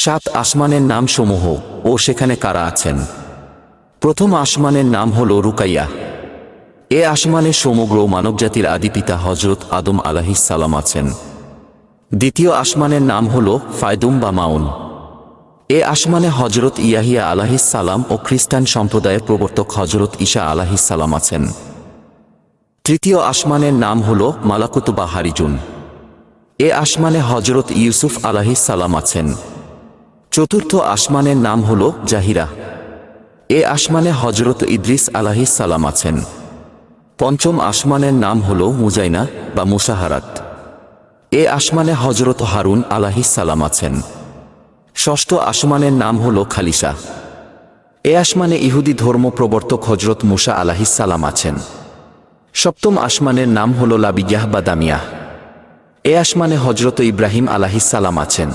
সাত আসমানের নাম সমূহ ও সেখানে কারা আছেন। প্রথম আসমানের নাম হল রুকাইয়া। এ আসমানে সমগ্র মানবজাতির আদিপিতা হজরত আদম আলাইহিস সালাম আছেন। দ্বিতীয় আসমানের নাম হল ফায়দুম বা মাউন। এ আসমানে হজরত ইয়াহিয়া আলাইহিস সালাম ও খ্রিস্টান সম্প্রদায়ের প্রবর্তক হজরত ঈসা আলাইহিস সালাম আছেন। তৃতীয় আসমানের নাম হল মালাকুত বা হারিজুন। এ আসমানে হজরত ইউসুফ আলাইহিস সালাম আছেন। চতুর্থ আসমানের নাম হল জাহিরা। এ আসমানে হজরত ইদ্রিস আলাইহিস সালাম আছেন। পঞ্চম আসমানের নাম হল মুজাইনা বা মুসাহারাত। এ আসমানে হজরত হারুন আলাইহিস সালাম আছেন। ষষ্ঠ আসমানের নাম হল খালিসা। এ আসমানে ইহুদি ধর্ম প্রবর্তক হজরত মুসা আলাইহিস সালাম আছেন। সপ্তম আসমানের নাম হল লাবিয়াহ বা দামিয়াহ। এ আসমানে হজরত ইব্রাহিম আলাইহিস সালাম আছেন।